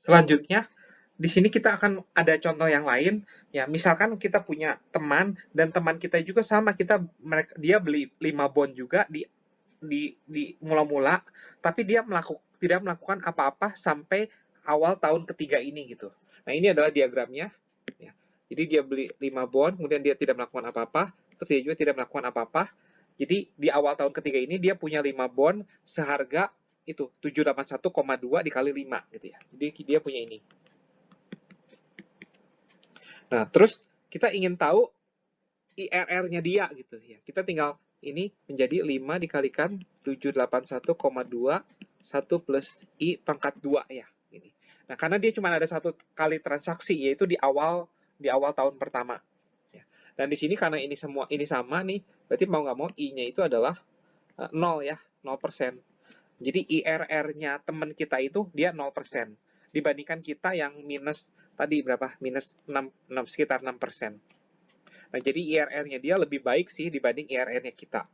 Selanjutnya, di sini kita akan ada contoh yang lain. Ya, misalkan kita punya teman dan teman kita juga sama, dia beli 5 bond juga di mula-mula, tapi dia tidak melakukan apa-apa sampai awal tahun ketiga ini gitu. Nah, ini adalah diagramnya. Ya. Jadi dia beli 5 bond, kemudian dia tidak melakukan apa-apa, terus dia juga tidak melakukan apa-apa. Jadi di awal tahun ketiga ini dia punya 5 bond seharga itu 781,2 dikali 5 gitu ya. Jadi dia punya ini. Nah, terus kita ingin tahu IRR-nya dia gitu ya. Kita tinggal ini menjadi 5 dikalikan 781,2 1 plus I pangkat 2 ya. Ini. Nah, karena dia cuma ada satu kali transaksi, yaitu di awal tahun pertama. Ya. Dan di sini karena ini sama nih, berarti mau nggak mau I-nya itu adalah 0 ya, 0%. Jadi IRR-nya teman kita itu dia 0%. Dibandingkan kita yang minus tadi berapa? Minus 6 sekitar 6%. Nah, jadi IRR-nya dia lebih baik sih dibanding IRR-nya kita.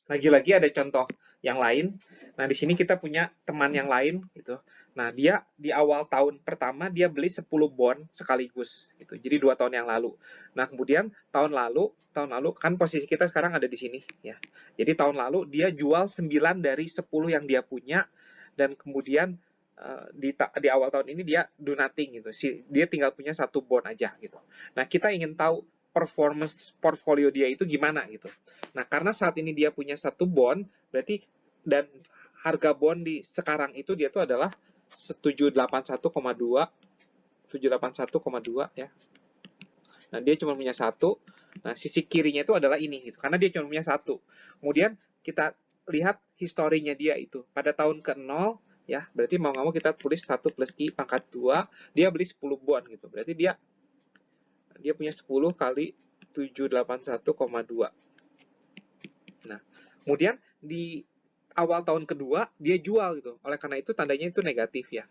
Lagi-lagi ada contoh yang lain. Nah, di sini kita punya teman yang lain gitu. Nah, dia di awal tahun pertama dia beli 10 bond sekaligus gitu. Jadi 2 tahun yang lalu. Nah, kemudian tahun lalu kan posisi kita sekarang ada di sini ya. Jadi tahun lalu dia jual 9 dari 10 yang dia punya dan kemudian di awal tahun ini dia do nothing gitu. Dia tinggal punya satu bond aja gitu. Nah, kita ingin tahu performance portfolio dia itu gimana gitu. Nah, karena saat ini dia punya satu bond, berarti dan harga bond di sekarang itu dia tuh adalah 781,2 ya. Nah, dia cuma punya satu. Nah, sisi kirinya itu adalah ini gitu. Karena dia cuma punya satu. Kemudian kita lihat historinya dia itu. Pada tahun ke-0 ya, berarti mau nggak mau kita tulis 1 plus I pangkat 2, dia beli 10 bond gitu. Berarti dia punya 10 kali 781,2. Nah, kemudian di awal tahun kedua dia jual gitu. Oleh karena itu tandanya itu negatif ya.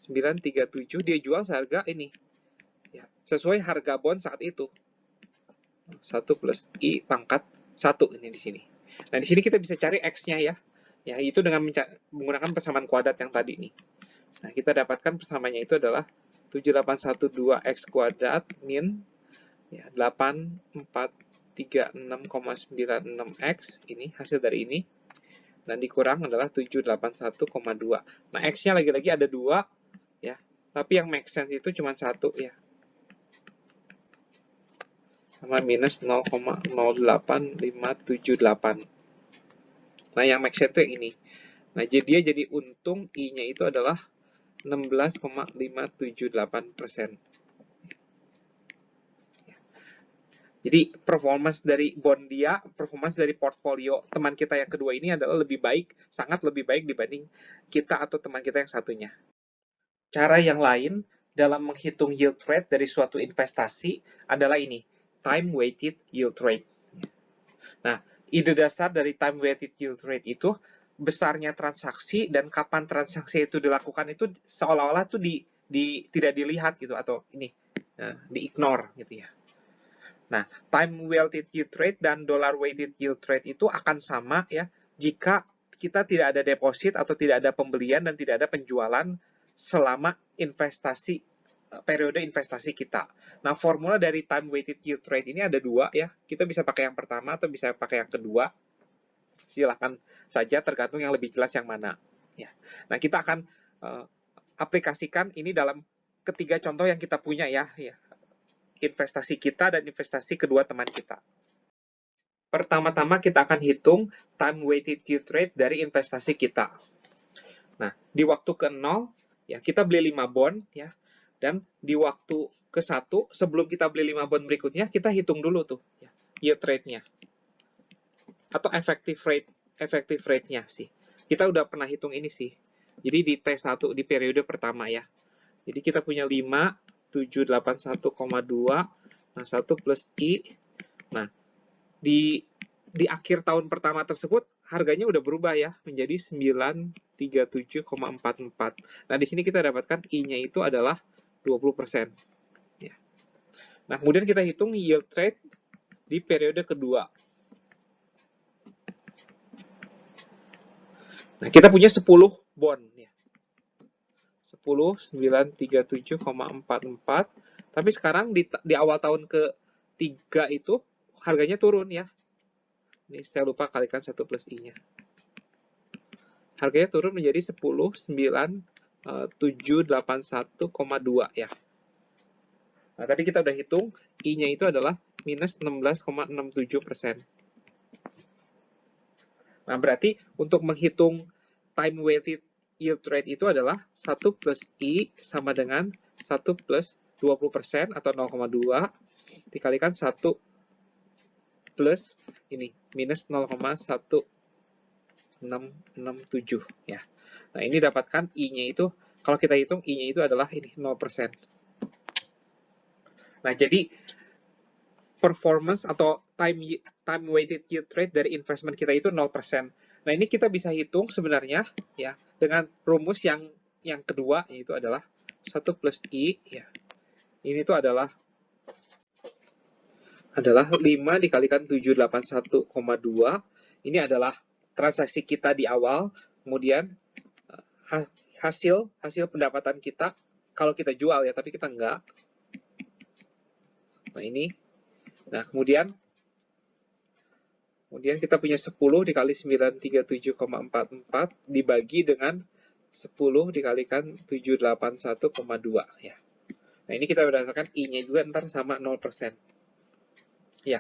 937 dia jual seharga ini. Ya, sesuai harga bond saat itu. 1 plus I pangkat 1 ini di sini. Nah, di sini kita bisa cari X-nya ya. Ya, itu dengan menggunakan persamaan kuadrat yang tadi nih. Nah, kita dapatkan persamaannya itu adalah 7812X kuadrat min ya, 8436,96X ini hasil dari ini. Dan dikurang adalah 781,2. Nah, X-nya lagi-lagi ada 2 ya. Tapi yang make sense itu cuma 1 ya. Sama minus 0,08578. Nah, yang make sense itu yang ini. Nah, dia jadi untung I-nya itu adalah 16,578%. Jadi performance dari bond dia, performance dari portfolio teman kita yang kedua ini adalah lebih baik, sangat lebih baik dibanding kita atau teman kita yang satunya. Cara yang lain dalam menghitung yield rate dari suatu investasi adalah ini, time weighted yield rate. Nah, ide dasar dari time weighted yield rate itu besarnya transaksi dan kapan transaksi itu dilakukan itu seolah-olah tuh tidak dilihat gitu atau ini di-ignore gitu ya. Nah, time weighted yield rate dan dollar weighted yield rate itu akan sama ya jika kita tidak ada deposit atau tidak ada pembelian dan tidak ada penjualan selama periode investasi kita. Nah, formula dari time weighted yield rate ini ada 2 ya. Kita bisa pakai yang pertama atau bisa pakai yang kedua. Silakan saja tergantung yang lebih jelas yang mana. Ya. Nah, kita akan aplikasikan ini dalam ketiga contoh yang kita punya ya. Investasi kita dan investasi kedua teman kita. Pertama-tama kita akan hitung time weighted yield rate dari investasi kita. Nah, di waktu ke-0 ya kita beli 5 bond ya. Dan di waktu ke-1 sebelum kita beli 5 bond berikutnya kita hitung dulu tuh ya, yield rate-nya. Atau effective rate-nya sih. Kita udah pernah hitung ini sih. Jadi di T1 di periode pertama ya. Jadi kita punya 5 781,2 nah 1 plus I. Nah, di akhir tahun pertama tersebut harganya udah berubah ya menjadi 937,44. Nah, di sini kita dapatkan I-nya itu adalah 20%. Ya. Nah, kemudian kita hitung yield rate di periode kedua. Nah, kita punya 10 bond ya. 10.937,44. Tapi sekarang di awal tahun ke-3 itu harganya turun ya. Ini saya lupa kalikan 1 plus I-nya. Harganya turun menjadi 10.971,2 ya. Nah, tadi kita udah hitung, I-nya itu adalah minus 16,67%. Nah, berarti untuk menghitung time weighted yield rate itu adalah 1 plus I sama dengan 1 plus 20% atau 0,2 dikalikan 1 plus ini, minus 0,1667 ya. Nah, ini dapatkan I-nya itu, kalau kita hitung I-nya itu adalah ini 0%. Nah, jadi performance atau time weighted yield rate dari investment kita itu 0%. Nah, ini kita bisa hitung sebenarnya ya dengan rumus yang kedua, yaitu adalah 1 plus I ya. Ini tuh adalah 5 dikalikan 781,2. Ini adalah transaksi kita di awal, kemudian hasil pendapatan kita kalau kita jual ya, tapi kita enggak. Nah, ini. Nah, kemudian kita punya 10 dikali 937,44 dibagi dengan 10 dikalikan 781,2 ya. Nah, ini kita berdasarkan I-nya juga ntar sama 0%. Ya,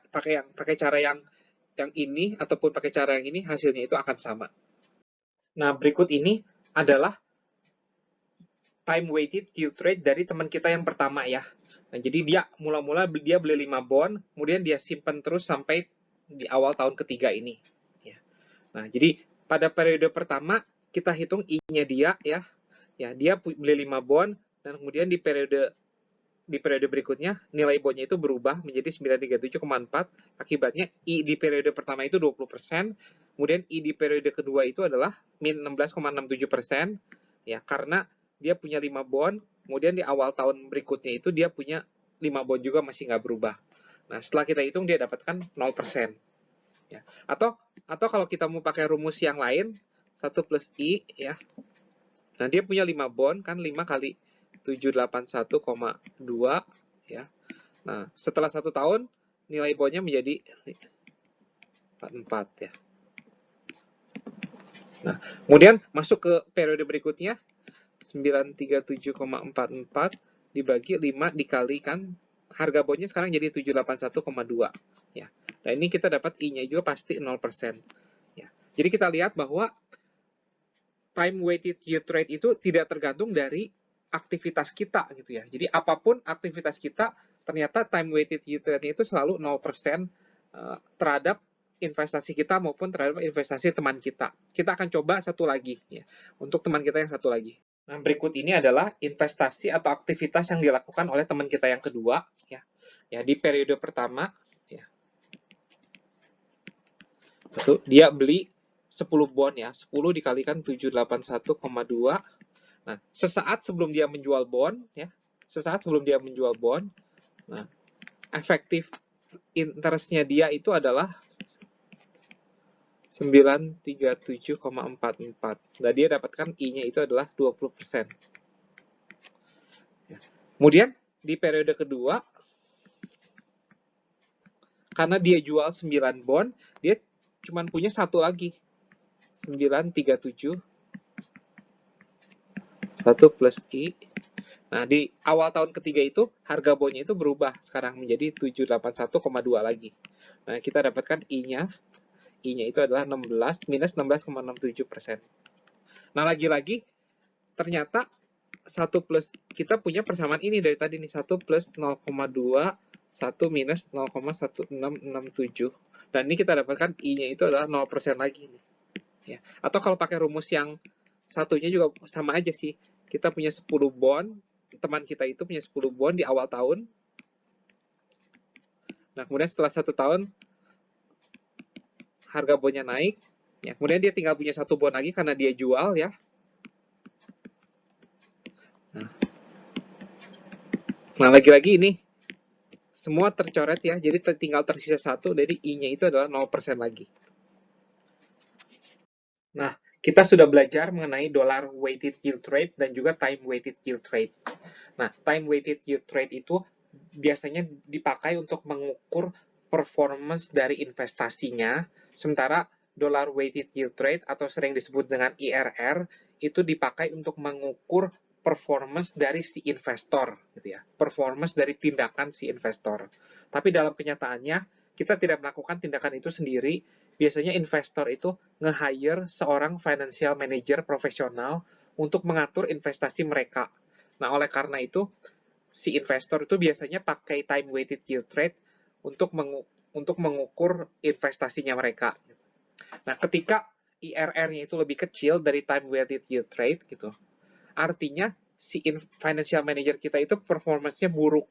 pakai cara yang ini ataupun pakai cara yang ini hasilnya itu akan sama. Nah, berikut ini adalah time weighted yield rate dari teman kita yang pertama ya. Nah, jadi dia mula-mula dia beli 5 bond, kemudian dia simpan terus sampai di awal tahun ketiga ini. Ya. Nah, jadi pada periode pertama kita hitung I-nya dia ya. Ya, dia beli 5 bond dan kemudian di periode berikutnya nilai bondnya itu berubah menjadi 937,4. Akibatnya I di periode pertama itu 20%, kemudian I di periode kedua itu adalah min 16,67%. Ya, karena dia punya 5 bond, kemudian di awal tahun berikutnya itu dia punya 5 bond juga masih nggak berubah. Nah, setelah kita hitung dia dapatkan 0%. Ya. Atau kalau kita mau pakai rumus yang lain, 1 plus I ya. Nah, dia punya 5 bond kan 5 kali 781,2 ya. Nah, setelah 1 tahun nilai bondnya menjadi 44 ya. Nah, kemudian masuk ke periode berikutnya 937,44 dibagi 5 dikalikan harga bondnya sekarang jadi 781,2 ya. Nah, ini kita dapat I-nya juga pasti 0% ya. Jadi kita lihat bahwa time weighted yield rate itu tidak tergantung dari aktivitas kita gitu ya. Jadi apapun aktivitas kita, ternyata time weighted yield rate itu selalu 0% terhadap investasi kita maupun terhadap investasi teman kita. Kita akan coba satu lagi ya, untuk teman kita yang satu lagi. Nah, berikut ini adalah investasi atau aktivitas yang dilakukan oleh teman kita yang kedua ya. Ya, di periode pertama ya. Betul, dia beli 10 bond ya, 10 dikalikan 781,2. Nah, sesaat sebelum dia menjual bond, ya, nah, efektif interest-nya dia itu adalah 937,44. Nah, dia dapatkan I-nya itu adalah 20%. Ya. Kemudian, di periode kedua, karena dia jual 9 bond, dia cuma punya satu lagi, 937 1 plus I. Nah, di awal tahun ketiga itu, harga bondnya itu berubah sekarang menjadi 781,2 lagi. Nah, kita dapatkan I-nya. I-nya itu adalah 16, minus 16,67%. Nah, lagi-lagi, ternyata 1 plus, kita punya persamaan ini dari tadi nih, 1 plus 0,2, 1 minus 0,1667. Dan ini kita dapatkan I-nya itu adalah 0% lagi. Ya. Atau kalau pakai rumus yang satunya juga sama aja sih. Kita punya 10 bond, teman kita itu punya 10 bond di awal tahun. Nah, kemudian setelah 1 tahun, harga bondnya naik. Ya, kemudian dia tinggal punya 1 bond lagi karena dia jual ya. Nah, lagi-lagi ini semua tercoret ya, jadi tinggal tersisa 1, jadi I-nya itu adalah 0% lagi. Nah, kita sudah belajar mengenai dollar weighted yield trade dan juga time weighted yield trade. Nah, time weighted yield trade itu biasanya dipakai untuk mengukur performance dari investasinya, sementara dollar weighted yield trade atau sering disebut dengan IRR itu dipakai untuk mengukur performance dari si investor, gitu ya. Performance dari tindakan si investor. Tapi dalam kenyataannya kita tidak melakukan tindakan itu sendiri. Biasanya investor itu nge-hire seorang financial manager profesional untuk mengatur investasi mereka. Nah, oleh karena itu, si investor itu biasanya pakai time weighted yield trade untuk mengukur investasinya mereka. Nah, ketika IRR-nya itu lebih kecil dari time weighted yield trade gitu, artinya si financial manager kita itu performance-nya buruk.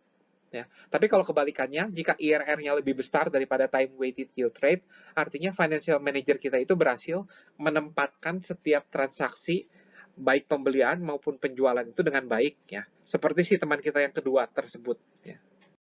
Ya. Tapi kalau kebalikannya, jika IRR-nya lebih besar daripada time weighted yield trade, artinya financial manager kita itu berhasil menempatkan setiap transaksi baik pembelian maupun penjualan itu dengan baik, ya. Seperti si teman kita yang kedua tersebut, ya.